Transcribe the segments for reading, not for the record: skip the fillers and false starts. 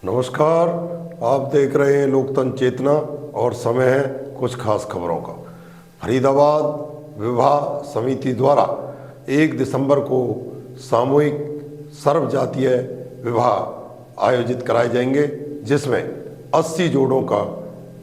नमस्कार। आप देख रहे हैं लोकतंत्र चेतना और समय है कुछ खास खबरों का। फरीदाबाद विवाह समिति द्वारा 1 दिसंबर को सामूहिक सर्वजातीय विवाह आयोजित कराए जाएंगे, जिसमें 80 जोड़ों का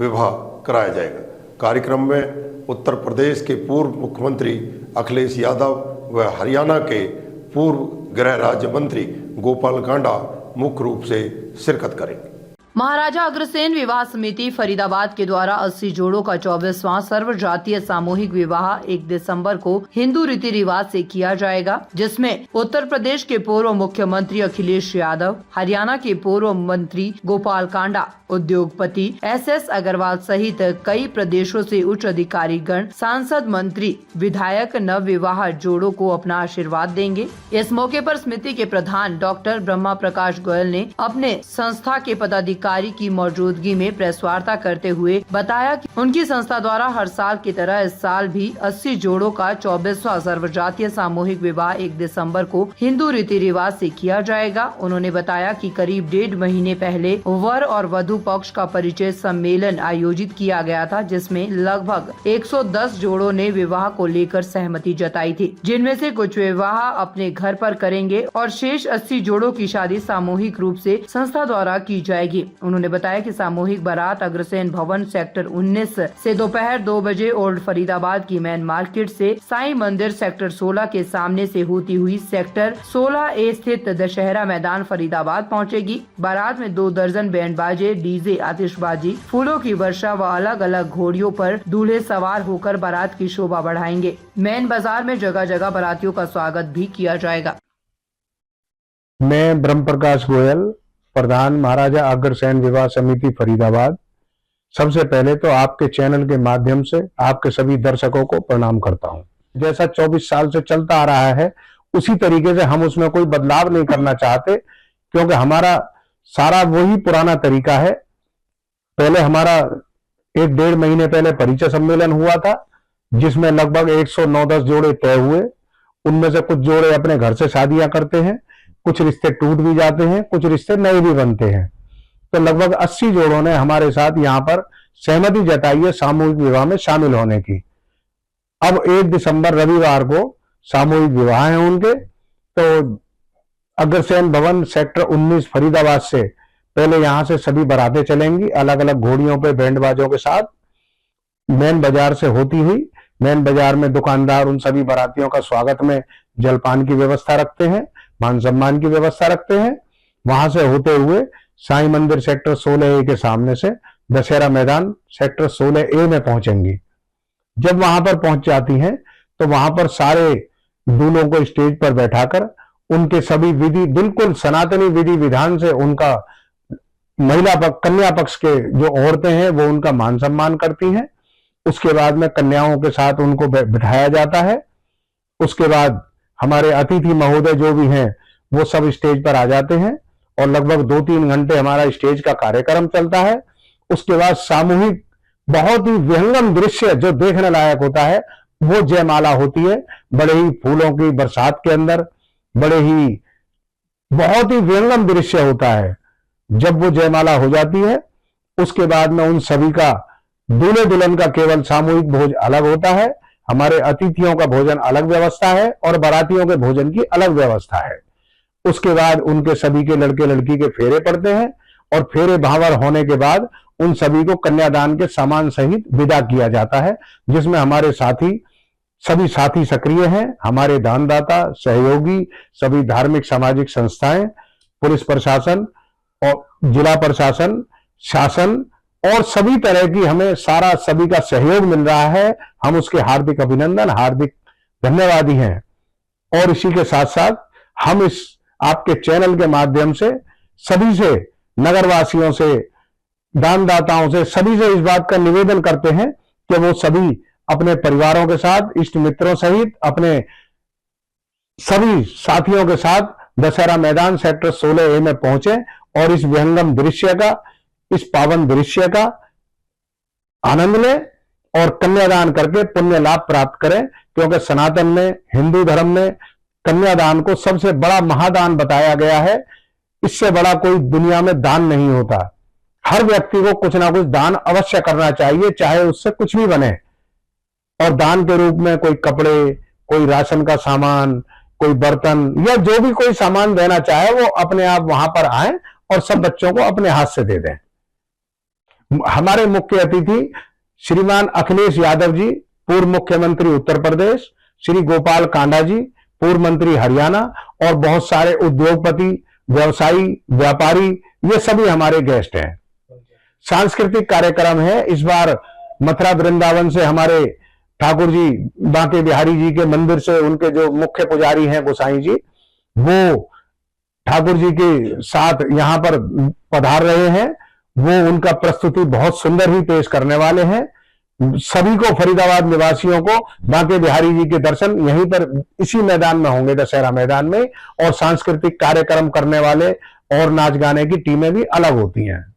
विवाह कराया जाएगा। कार्यक्रम में उत्तर प्रदेश के पूर्व मुख्यमंत्री अखिलेश यादव व हरियाणा के पूर्व गृह राज्य मंत्री गोपाल कांडा मुख्य रूप से शिरकत करेंगे। महाराजा अग्रसेन विवाह समिति फरीदाबाद के द्वारा 80 जोड़ों का 24वां सर्व जातीय सामूहिक विवाह 1 दिसंबर को हिंदू रीति रिवाज से किया जाएगा, जिसमें उत्तर प्रदेश के पूर्व मुख्यमंत्री अखिलेश यादव, हरियाणा के पूर्व मंत्री गोपाल कांडा, उद्योगपति SS अग्रवाल सहित कई प्रदेशों से उच्च अधिकारी गण, सांसद, मंत्री, विधायक नव विवाह जोड़ों को अपना आशीर्वाद देंगे। इस मौके पर समिति के प्रधान डॉक्टर ब्रह्मा प्रकाश गोयल ने अपने संस्था के पदाधिकारी की मौजूदगी में प्रेस वार्ता करते हुए बताया कि उनकी संस्था द्वारा हर साल की तरह इस साल भी 80 जोड़ों का 24वां सर्वजातीय सामूहिक विवाह 1 दिसंबर को हिंदू रीति रिवाज से किया जाएगा। उन्होंने बताया कि करीब 1.5 महीने पहले वर और वधु पक्ष का परिचय सम्मेलन आयोजित किया गया था, जिसमें लगभग 110 जोड़ों ने विवाह को लेकर सहमति जताई थी, जिनमें से कुछ विवाह अपने घर पर करेंगे और शेष 80 जोड़ों की शादी सामूहिक रूप से संस्था द्वारा की जाएगी। उन्होंने बताया कि सामूहिक बारात अग्रसेन भवन सेक्टर 19 से दोपहर 2 बजे ओल्ड फरीदाबाद की मेन मार्केट से साईं मंदिर सेक्टर 16 के सामने से होती हुई सेक्टर 16A स्थित दशहरा मैदान फरीदाबाद पहुंचेगी। बारात में 2 दर्जन बैंड बाजे, डीजे, आतिशबाजी, फूलों की वर्षा व अलग अलग घोड़ियों पर दूल्हे सवार होकर बारात की शोभा बढ़ाएंगे। मेन बाजार में जगह जगह बारातियों का स्वागत भी किया जाएगा। मैं ब्रह्म प्रकाश गोयल, प्रधान महाराजा अग्रसेन विवाह समिति फरीदाबाद। सबसे पहले तो आपके चैनल के माध्यम से आपके सभी दर्शकों को प्रणाम करता हूं। जैसा 24 साल से चलता आ रहा है उसी तरीके से हम उसमें कोई बदलाव नहीं करना चाहते, क्योंकि हमारा सारा वही पुराना तरीका है। पहले हमारा 1-1.5 महीने पहले परिचय सम्मेलन हुआ था, जिसमें लगभग 109-10 जोड़े तय हुए। उनमें से कुछ जोड़े अपने घर से शादियां करते हैं, कुछ रिश्ते टूट भी जाते हैं, कुछ रिश्ते नए भी बनते हैं। तो लगभग 80 जोड़ों ने हमारे साथ यहाँ पर सहमति जताई है सामूहिक विवाह में शामिल होने की। अब 1 दिसंबर रविवार को सामूहिक विवाह है उनके। तो अग्रसेन भवन सेक्टर 19 फरीदाबाद से पहले यहाँ से सभी बारातें चलेंगी अलग अलग घोड़ियों पे बैंड बाजों के साथ, मेन बाजार से होती हुई। मेन बाजार में दुकानदार उन सभी बारातियों का स्वागत में जलपान की व्यवस्था रखते हैं, मान सम्मान की व्यवस्था रखते हैं। वहां से होते हुए साईं मंदिर सेक्टर 16A के सामने से दशहरा मैदान सेक्टर 16A में पहुंचेंगी। जब वहां पर पहुंच जाती हैं तो वहां पर सारे दूल्हों को स्टेज पर बैठाकर उनके सभी विधि बिल्कुल सनातनी विधि विधान से उनका महिला पक्ष, कन्या पक्ष के जो औरतें हैं वो उनका मान सम्मान करती हैं। उसके बाद में कन्याओं के साथ उनको बिठाया जाता है। उसके बाद हमारे अतिथि महोदय जो भी हैं वो सब स्टेज पर आ जाते हैं और लगभग 2-3 घंटे हमारा स्टेज का कार्यक्रम चलता है। उसके बाद सामूहिक बहुत ही विहंगम दृश्य जो देखने लायक होता है वो जयमाला होती है, बड़े ही फूलों की बरसात के अंदर। बड़े ही बहुत ही विहंगम दृश्य होता है। जब वो जयमाला हो जाती है उसके बाद में उन सभी का दूल्हे दुल्हन का केवल सामूहिक भोज अलग होता है, हमारे अतिथियों का भोजन अलग व्यवस्था है और बारातियों के भोजन की अलग व्यवस्था है। उसके बाद उनके सभी के लड़के लड़की के फेरे पड़ते हैं और फेरे भावर होने के बाद उन सभी को कन्यादान के सामान सहित विदा किया जाता है, जिसमें हमारे सभी साथी सक्रिय हैं। हमारे दानदाता, सहयोगी, सभी धार्मिक सामाजिक संस्थाएं, पुलिस प्रशासन और जिला प्रशासन, शासन और सभी तरह की हमें सारा सभी का सहयोग मिल रहा है। हम उसके हार्दिक अभिनंदन, हार्दिक धन्यवादी हैं। और इसी के साथ साथ हम इस आपके चैनल के माध्यम से सभी से, नगरवासियों से, दानदाताओं से, सभी से इस बात का निवेदन करते हैं कि वो सभी अपने परिवारों के साथ, इष्ट मित्रों सहित अपने सभी साथियों के साथ दशहरा मैदान सेक्टर 16A में पहुंचे और इस विहंगम दृश्य का, इस पावन दृश्य का आनंद लें और कन्यादान करके पुण्य लाभ प्राप्त करें। क्योंकि सनातन में, हिंदू धर्म में कन्यादान को सबसे बड़ा महादान बताया गया है। इससे बड़ा कोई दुनिया में दान नहीं होता। हर व्यक्ति को कुछ ना कुछ दान अवश्य करना चाहिए, चाहे उससे कुछ भी बने। और दान के रूप में कोई कपड़े, कोई राशन का सामान, कोई बर्तन या जो भी कोई सामान देना चाहे वो अपने आप वहां पर आए और सब बच्चों को अपने हाथ से दे दें। हमारे मुख्य अतिथि श्रीमान अखिलेश यादव जी, पूर्व मुख्यमंत्री उत्तर प्रदेश, श्री गोपाल कांडा जी, पूर्व मंत्री हरियाणा, और बहुत सारे उद्योगपति, व्यवसायी, व्यापारी, ये सभी हमारे गेस्ट हैं। सांस्कृतिक कार्यक्रम है इस बार। मथुरा वृंदावन से हमारे ठाकुर जी, बांके बिहारी जी के मंदिर से उनके जो मुख्य पुजारी हैं गोसाई जी, वो ठाकुर जी के साथ यहां पर पधार रहे हैं। वो उनका प्रस्तुति बहुत सुंदर ही पेश करने वाले हैं। सभी को, फरीदाबाद निवासियों को, बांके बिहारी जी के दर्शन यहीं पर इसी मैदान में होंगे, दशहरा मैदान में। और सांस्कृतिक कार्यक्रम करने वाले और नाच गाने की टीमें भी अलग होती हैं।